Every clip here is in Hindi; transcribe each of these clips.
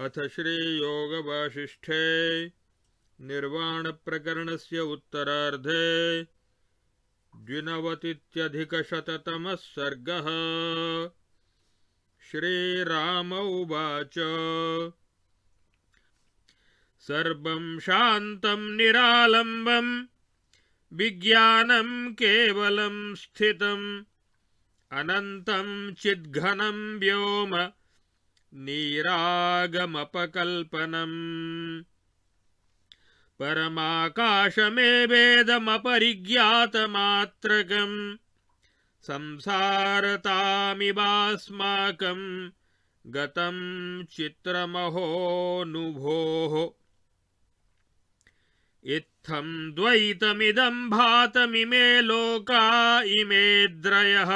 अथ श्रीयोगवासिष्ठे निर्वाणप्रकरणस्य उत्तरार्धे द्विनवतित्यधिकशततमः सर्गः। श्रीराम उवाच सर्वं शान्तं निरालम्बं विज्ञानं केवलं स्थितम् अनन्तं चिद्घनं व्योम नीरागमपकल्पनम् परमाकाशमेवेदमपरिज्ञातमात्रकम् संसारतामिवास्माकं गतं चित्रमहोऽनुभोः। इत्थं द्वैतमिदं भातमिमे लोका इमेद्रयः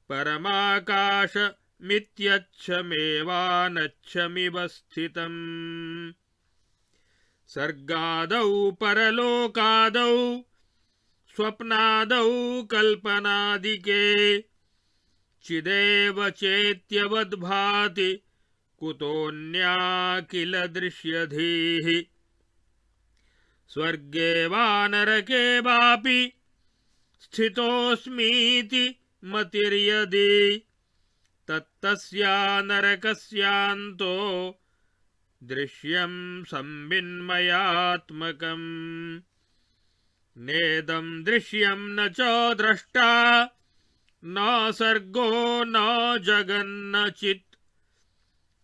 परमाकाशमित्यच्छमेवानच्छमिव स्थितम्। सर्गादौ परलोकादौ स्वप्नादौ कल्पनादिके चिदेव चेत्यवद्भाति कुतोऽन्याकिल दृश्यधीः। स्वर्गे वा नरके वापि स्थितोऽस्मीति मतिर्यदि तत्तस्या नरकस्यान्तो दृश्यं संविन्मयात्मकम्। नेदं दृश्यं न च द्रष्टा न सर्गो न जगन्न चित्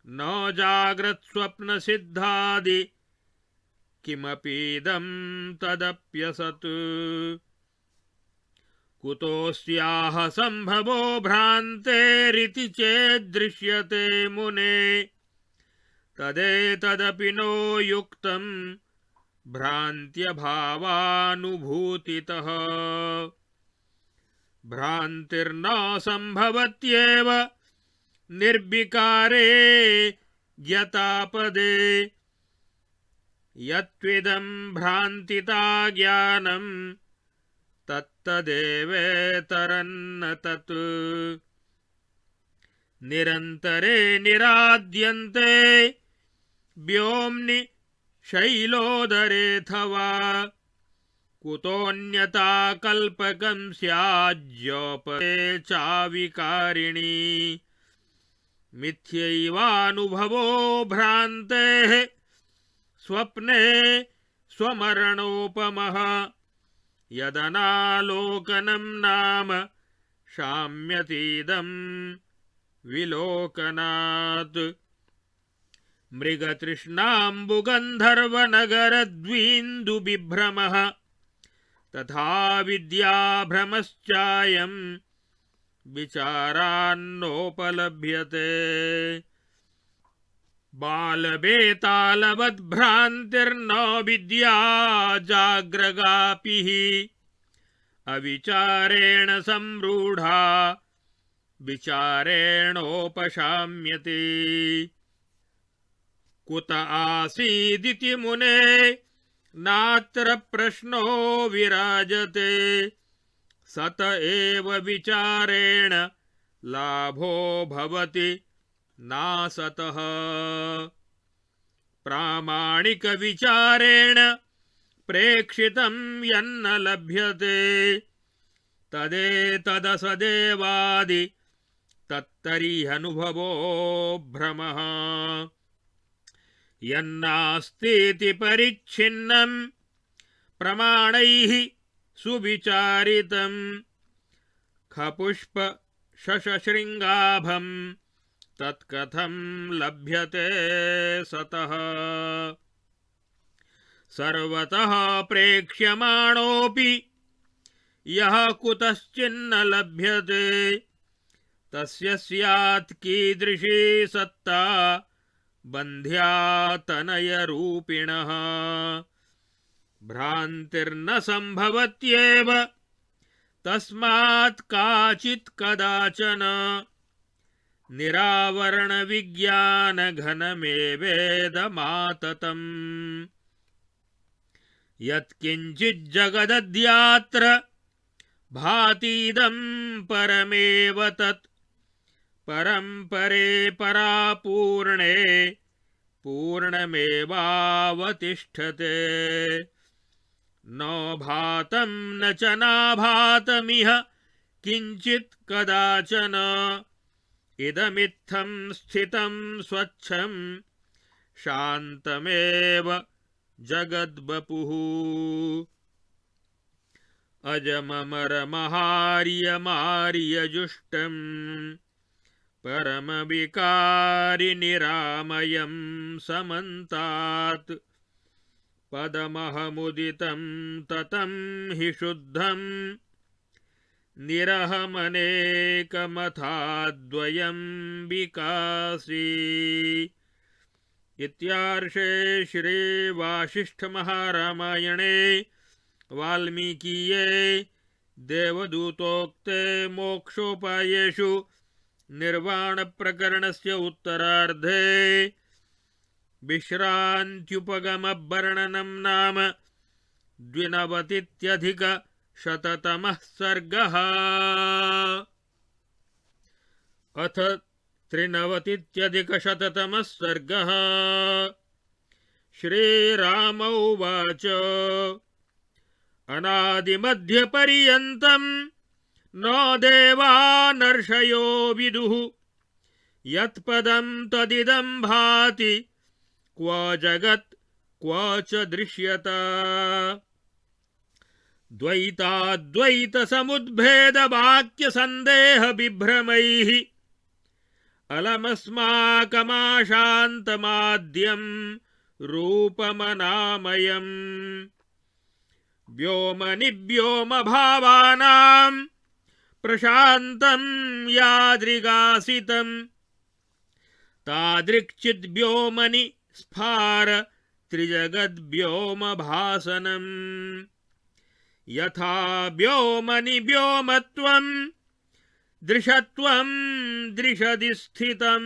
न जाग्रत्स्वप्नसिद्धादि किमपीदं तदप्यसत्। कुतोऽस्याः सम्भवो भ्रान्तेरिति चेद्दृश्यते मुने तदेतदपि नो युक्तं भ्रान्त्यभावानुभूतितः। भ्रान्तिर्न सम्भवत्येव निर्विकारे ज्ञातापदे यत्विदं भ्रान्तिता ज्ञानं तत्तदेवेतरन्न तत्। निरन्तरे निराद्यन्ते व्योम्नि शैलोदरेऽथवा कुतोऽन्यथा कल्पकं स्याज्योपरे चाविकारिणी। मिथ्यैवानुभवो भ्रान्तेः स्वप्ने स्वमरणोपमः यदनालोकनं नाम शाम्यतीदं विलोकनात्। मृगतृष्णाम्बुगन्धर्वनगरद्वीन्दुबिभ्रमः तथा विद्याभ्रमश्चायं विचारान्नोपलभ्यते। बालबेतालवद्भ्रान्तिर्न विद्या जाग्रगापिः अविचारेण संरूढा विचारेणोपशाम्यते। कुत आसीदिति मुने नात्र प्रश्नो विराजते सत एव विचारेण लाभो भवति नासतः। प्रामाणिकविचारेण प्रेक्षितं यन्न लभ्यते तदेतदसदेवादि तत्तर्ह्यनुभवो भ्रमः। यन्नास्तीति परिच्छिन्नं प्रमाणैः सुविचारितं खपुष्प शशशृङ्गाभं तत्कथं लभ्यते सतः। सर्वतः प्रेक्ष्यमाणोऽपि यः कुतश्चिन्न लभ्यते तस्य स्यात् कीदृशी सत्ता बन्ध्यातनयरूपिणः। भ्रान्तिर्न सम्भवत्येव तस्मात् काचित् कदाचन निरावरणविज्ञानघनमेवेदमाततम्। यत्किञ्चिज्जगदद्यात्र भातीदं परमेव तत् परं परे परापूर्णे पूर्णमेवावतिष्ठते न भातं न च नाभातमिह किञ्चित् कदाचन इदमित्थं स्थितं स्वच्छं शान्तमेव जगद्वपुः अजममरमहार्यमार्यजुष्टं परमविकारिनिरामयं समन्तात् पदमहमुदितं ततं हि शुद्धं निरहमनेकमथाद्वयं विकासी। इत्यार्षे श्री वासिष्ठमहारामायणे वाल्मीकीये देवदूतोक्ते मोक्षोपायेषु निर्वाणप्रकरणस्य उत्तरार्धे विश्रान्त्युपगमवर्णनं नाम 92-शततमः सर्गः। अथ 93-शततमः सर्गः। श्रीराम उवाच अनादिमध्यपर्यन्तं न देवा नर्षयो विदुः यत्पदं तदिदं भाति क्व जगत् क्व च दृश्यता द्वैताद्वैतसमुद्भेदवाक्यसन्देहविभ्रमैः अलमस्माकमाशान्तमाद्यं रूपमनामयम् व्योमनिव्योमभावानां प्रशान्तं यादृगासितं तादृक्चिद्व्योमनि स्फार त्रिजगद्व्योमभासनम् यथा व्योमनि व्योमत्वं दृशत्वं दृशदि स्थितं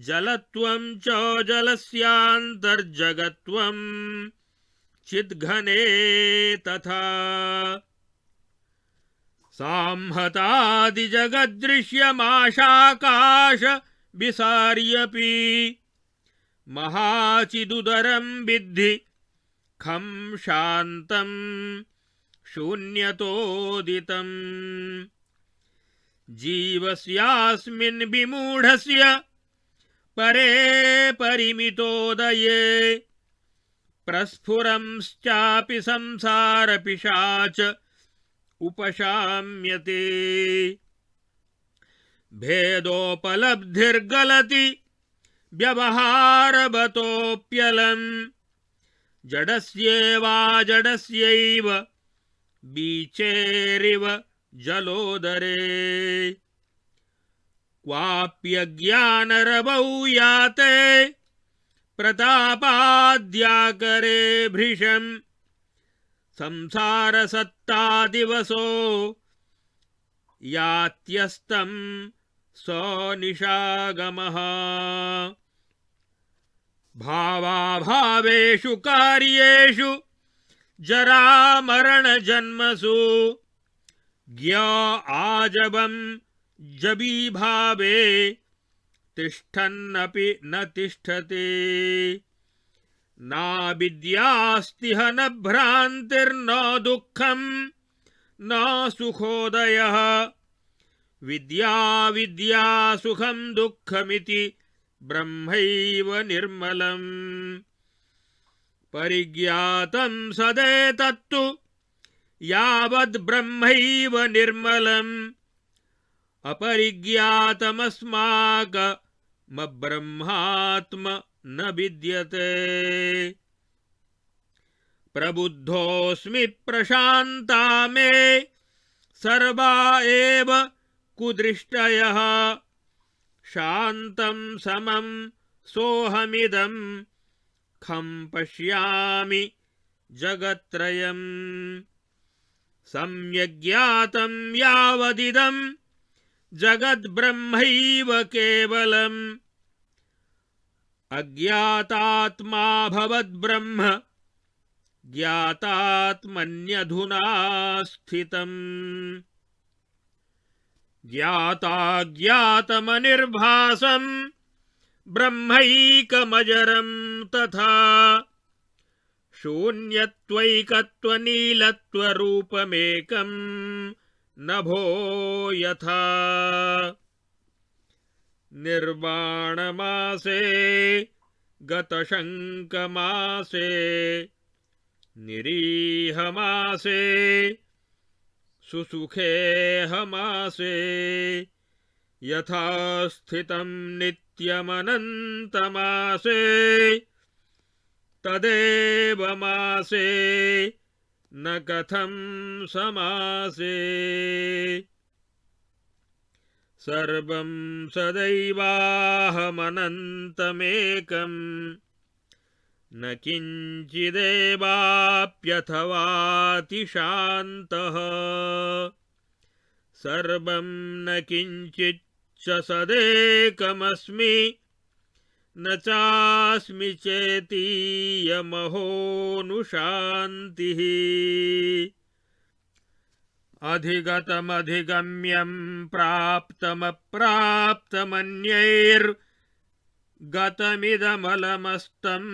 जलत्वं च जलस्यान्तर्जगत्वं चिद्घने तथा सांहतादिजगद्दृश्यमाशाकाश विसार्यपि महाचिदुदरं विद्धि खं शान्तं शून्यतोदितं जीवस्यास्मिन् विमूढस्य परे परिमितोदये प्रस्फुरंश्चापि संसारपिशाच उपशाम्यते भेदोपलब्धिर्गलति व्यवहारवतोऽप्यलम् जडस्येवाजडस्यैव बीचेरिव जलोदरे क्वाप्यज्ञानरवौ याते प्रतापाद्याकरे भृशम् संसारसत्तादिवसो यात्यस्तं सनिशागमः भावाभावेषु कार्येषु जरामरणजन्मसु ज्ञा आजवं जबीभावे तिष्ठन्नपि न तिष्ठति नाविद्यास्तिह न भ्रान्तिर्न दुःखं न सुखोदयः विद्या विद्या सुखं दुःखमिति ब्रह्मैव निर्मलम् परिज्ञातं सदेतत्तु यावद् ब्रह्मैव निर्मलम् अपरिज्ञातमस्माकमब्रह्मात्म न विद्यते प्रबुद्धोऽस्मि प्रशान्ता मे सर्वा एव कुदृष्टयः शान्तं समं सोऽहमिदं खं पश्यामि जगत्त्रयम् सम्यग्ज्ञातं यावदिदं जगद्ब्रह्मैव केवलम् अज्ञातात्मा भवद्ब्रह्म ज्ञातात्मन्यधुना स्थितम् ज्ञाताज्ञातमनिर्भासं ब्रह्मैकमजरं तथा शून्यत्वैकत्वनीलत्वरूपमेकं नभो यथा निर्वाणमासे गतशङ्कमासे निरीहमासे सुसुखेहमासे यथा स्थितं नित्यमनन्तमासे तदेव मासे न कथं समासे सर्वं सदैवाहमनन्तमेकम् न किञ्चिदेवाप्यथवातिशान्तः सर्वं न किञ्चिच्च सदेकमस्मि न चास्मि चेतीयमहोऽनुशान्तिः अधिगतमधिगम्यं प्राप्तमप्राप्तमन्यैर्गतमिदमलमस्तं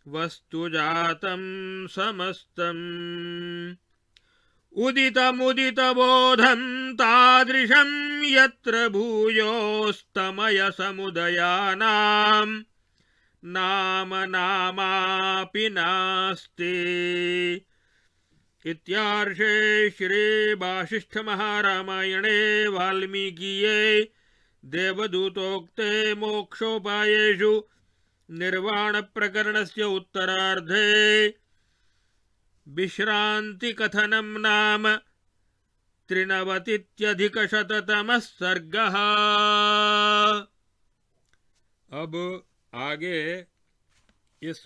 वस्तुजातं समस्तम् उदितमुदितबोधं तादृशं यत्र भूयोस्तमयसमुदयानां नाम नामापि नास्ति। इत्यार्षे श्री वासिष्ठ महारामायणे वाल्मीकीये देवदूतोक्ते मोक्षोपायेषु निर्वाण प्रकरणस्य उत्तरार्धे विश्रांति कथनं नाम 93 सर्गः। अब आगे इस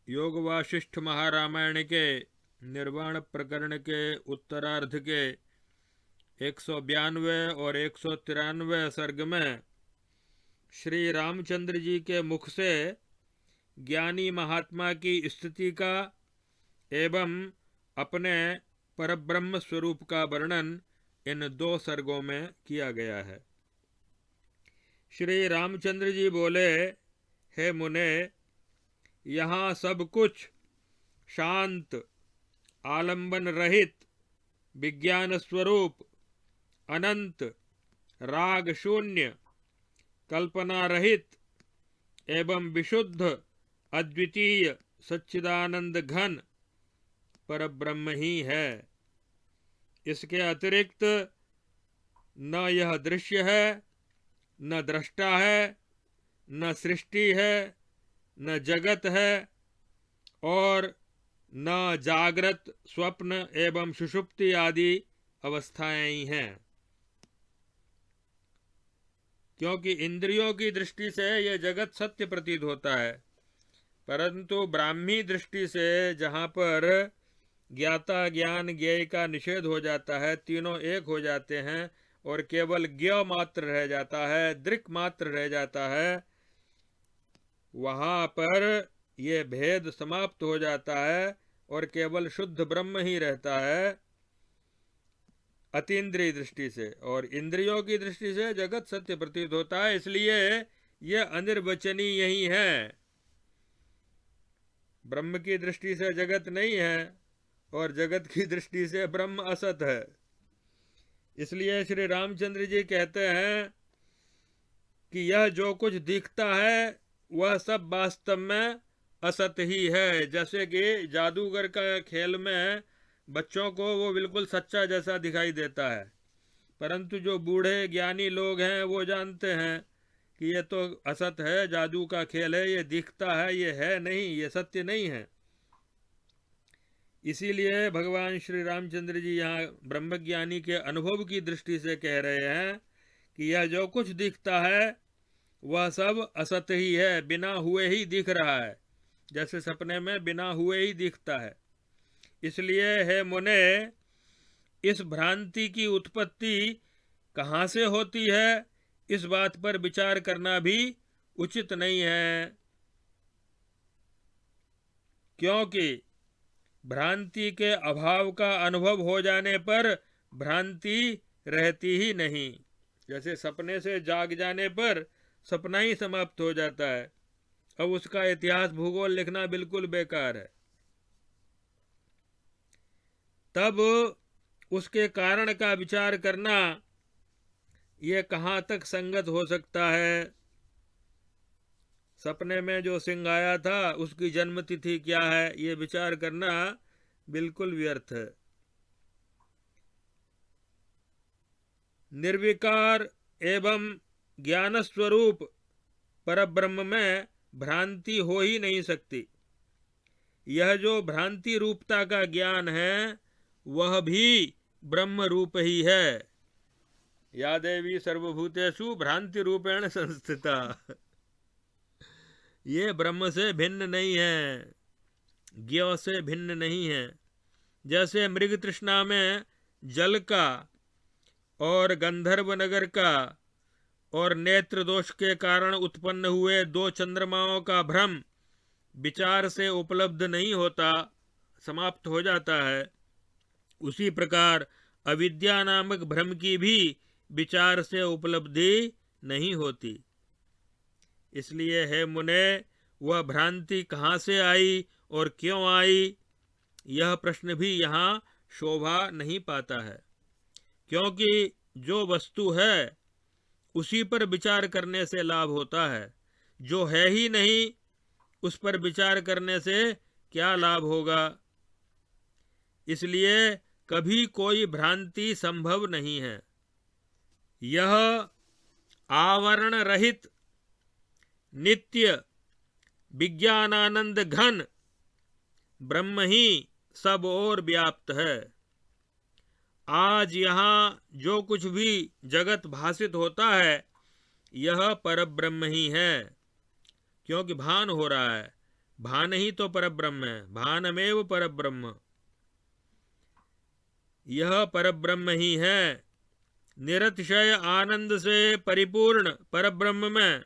योग वासिष्ठ महारामायण के निर्वाण प्रकरण के उत्तरार्ध के 192 और 193 सर्ग में श्री रामचंद्र जी के मुख से ज्ञानी महात्मा की स्थिति का एवं अपने परब्रह्म स्वरूप का वर्णन इन 2 सर्गों में किया गया है। श्री रामचंद्र जी बोले, हे मुने, यहाँ सब कुछ शांत, आलंबन रहित, विज्ञान स्वरूप, अनंत, राग शून्य, कल्पना रहित एवं विशुद्ध, अद्वितीय, सच्चिदानंद घन परब्रह्म ही है। इसके अतिरिक्त न यह दृश्य है, न दृष्टा है, न सृष्टि है, न जगत है और न जागृत, स्वप्न एवं सुषुप्ति आदि अवस्थाएं ही हैं। क्योंकि इंद्रियों की दृष्टि से यह जगत सत्य प्रतीत होता है, परंतु ब्राह्मी दृष्टि से जहाँ पर ज्ञाता ज्ञान ज्ञेय का निषेध हो जाता है, तीनों एक हो जाते हैं और केवल ज्ञ मात्र रह जाता है, दृक् मात्र रह जाता है, वहाँ पर यह भेद समाप्त हो जाता है और केवल शुद्ध ब्रह्म ही रहता है अतीन्द्रिय दृष्टि से। और इंद्रियों की दृष्टि से जगत सत्य प्रतीत होता है, इसलिए यह अनिर्वचनीय यही है। ब्रह्म की दृष्टि से जगत नहीं है और जगत की दृष्टि से ब्रह्म असत है। इसलिए श्री रामचंद्र जी कहते हैं कि यह जो कुछ दिखता है वह सब वास्तव में असत ही है। जैसे कि जादूगर का खेल में बच्चों को वो बिल्कुल सच्चा जैसा दिखाई देता है, परंतु जो बूढ़े ज्ञानी लोग हैं वो जानते हैं कि ये तो असत है, जादू का खेल है, ये दिखता है, ये है नहीं, ये सत्य नहीं है। इसीलिए भगवान श्री रामचंद्र जी यहाँ ब्रह्मज्ञानी के अनुभव की दृष्टि से कह रहे हैं कि यह जो कुछ दिखता है वह सब असत ही है, बिना हुए ही दिख रहा है, जैसे सपने में बिना हुए ही दिखता है। इसलिए हे मुने, इस भ्रांति की उत्पत्ति कहाँ से होती है, इस बात पर विचार करना भी उचित नहीं है, क्योंकि भ्रांति के अभाव का अनुभव हो जाने पर भ्रांति रहती ही नहीं। जैसे सपने से जाग जाने पर सपना ही समाप्त हो जाता है। अब उसका इतिहास भूगोल लिखना बिल्कुल बेकार है। तब उसके कारण का विचार करना ये कहाँ तक संगत हो सकता है। सपने में जो सिंह आया था उसकी जन्म तिथि क्या है, ये विचार करना बिल्कुल व्यर्थ है। निर्विकार एवं ज्ञान स्वरूप परब्रह्म में भ्रांति हो ही नहीं सकती। यह जो भ्रांति रूपता का ज्ञान है वह भी ब्रह्म रूप ही है। या देवी सर्वभूतेषु भ्रांति रूपेण संस्थिता। ये ब्रह्म से भिन्न नहीं है, ज्ञ से भिन्न नहीं है। जैसे मृग तृष्णा में जल का और गंधर्व नगर का और नेत्र दोष के कारण उत्पन्न हुए दो चंद्रमाओं का भ्रम विचार से उपलब्ध नहीं होता, समाप्त हो जाता है, उसी प्रकार अविद्या नामक भ्रम की भी विचार से उपलब्धि नहीं होती। इसलिए हे मुने, वह भ्रांति कहाँ से आई और क्यों आई, यह प्रश्न भी यहाँ शोभा नहीं पाता है। क्योंकि जो वस्तु है उसी पर विचार करने से लाभ होता है, जो है ही नहीं उस पर विचार करने से क्या लाभ होगा। इसलिए कभी कोई भ्रांति संभव नहीं है। यह आवरण रहित नित्य विज्ञानानंद घन ब्रह्म ही सब ओर व्याप्त है। आज यहाँ जो कुछ भी जगत भासित होता है यह परब्रह्म ही है, क्योंकि भान हो रहा है। भान ही तो परब्रह्म है, भानमेव परब्रह्म। यह परब्रह्म ही है। निरतिशय आनंद से परिपूर्ण परब्रह्म में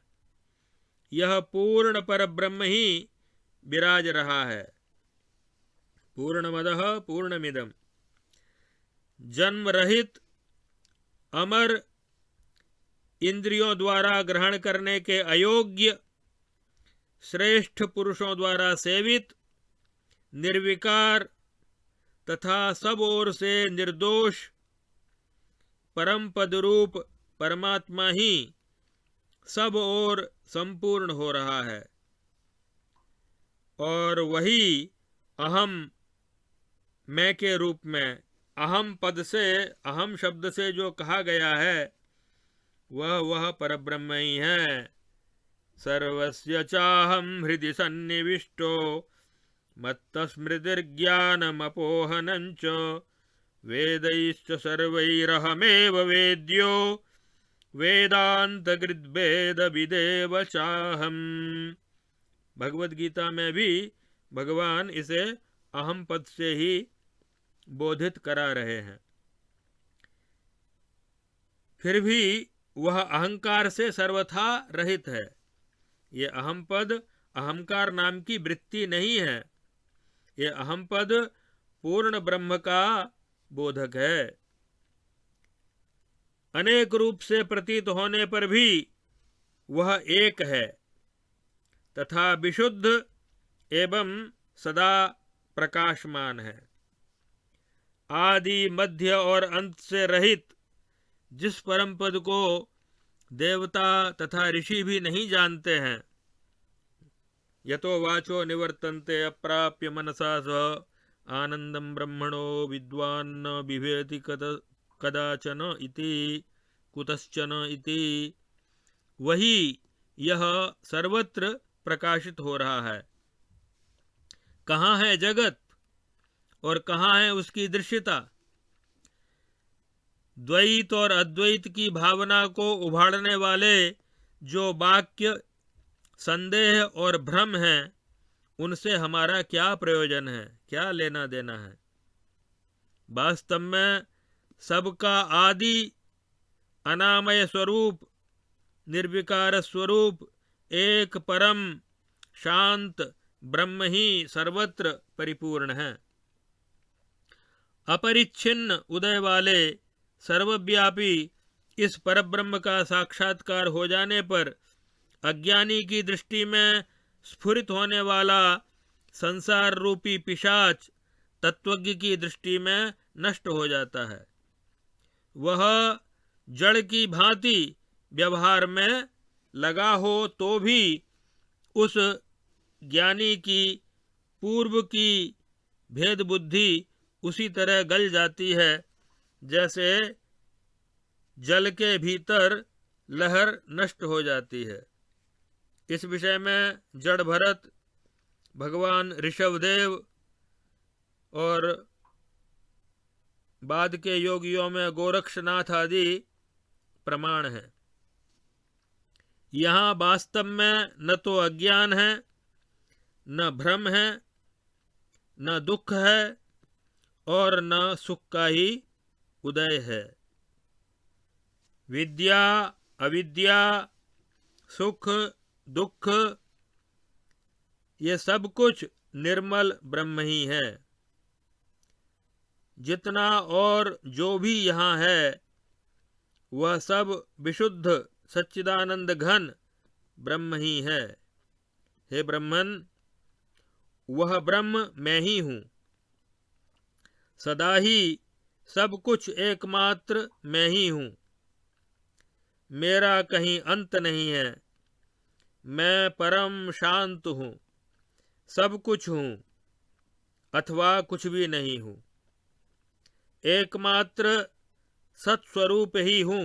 यह पूर्ण परब्रह्म ही विराज रहा है। पूर्णमदः पूर्णमिदम्। जन्म रहित अमर इंद्रियों द्वारा ग्रहण करने के अयोग्य श्रेष्ठ पुरुषों द्वारा सेवित निर्विकार तथा सब ओर से निर्दोष परम पद रूप परमात्मा ही सब ओर संपूर्ण हो रहा है। और वही अहम मैं के रूप में अहम पद से, अहम शब्द से जो कहा गया है वह परब्रह्म ही है। सर्वस्य चाहं हृदि सन्निविष्टो मत्तस्मृतिर्ज्ञानमपोहनं च वेदैश्च सर्वैरहमेव वेद्यो वेदान्तकृद्वेदविदेव चाहम्। भगवद गीता में भी भगवान इसे अहम पद से ही बोधित करा रहे हैं। फिर भी वह अहंकार से सर्वथा रहित है। ये अहम पद अहंकार नाम की वृत्ति नहीं है। ये अहम पद पूर्ण ब्रह्म का बोधक है। अनेक रूप से प्रतीत होने पर भी वह एक है तथा विशुद्ध एवं सदा प्रकाशमान है। आदि मध्य और अंत से रहित जिस परम पद को देवता तथा ऋषि भी नहीं जानते हैं, यतो वाचो निवर्तन्ते अप्राप्य मनसा सह आनंदम ब्रह्मणो विद्वान् न बिभेति कदाचन इति कुतश्चन इति। वही यह सर्वत्र प्रकाशित हो रहा है। कहाँ है जगत और कहाँ है उसकी दृश्यता। द्वैत और अद्वैत की भावना को उभारने वाले जो वाक्य संदेह और भ्रम हैं, उनसे हमारा क्या प्रयोजन है, क्या लेना देना है। वास्तव में सबका आदि अनामय स्वरूप निर्विकार स्वरूप एक परम शांत ब्रह्म ही सर्वत्र परिपूर्ण है। अपरिच्छिन्न उदय वाले सर्वव्यापी इस परब्रह्म का साक्षात्कार हो जाने पर अज्ञानी की दृष्टि में स्फुरित होने वाला संसार रूपी पिशाच तत्वज्ञ की दृष्टि में नष्ट हो जाता है। वह जड़ की भांति व्यवहार में लगा हो तो भी उस ज्ञानी की पूर्व की भेद बुद्धि उसी तरह गल जाती है जैसे जल के भीतर लहर नष्ट हो जाती है। इस विषय में जड़ भरत, भगवान ऋषभदेव और बाद के योगियों में गोरक्षनाथ आदि प्रमाण हैं। यहाँ वास्तव में न तो अज्ञान है, न भ्रम है, न दुख है और न सुख का ही उदय है। विद्या अविद्या, सुख दुख, ये सब कुछ निर्मल ब्रह्म ही है। जितना और जो भी यहाँ है वह सब विशुद्ध सच्चिदानंद घन ब्रह्म ही है। हे ब्रह्मन, वह ब्रह्म मैं ही हूँ। सदा ही सब कुछ एकमात्र मैं ही हूँ। मेरा कहीं अंत नहीं है। मैं परम शांत हूँ, सब कुछ हूँ अथवा कुछ भी नहीं हूँ। एकमात्र सत्स्वरूप ही हूँ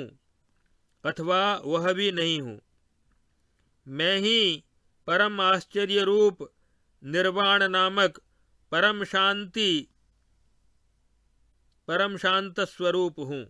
अथवा वह भी नहीं हूँ। मैं ही परम आश्चर्य रूप निर्वाण नामक परम शांत स्वरूप हूँ।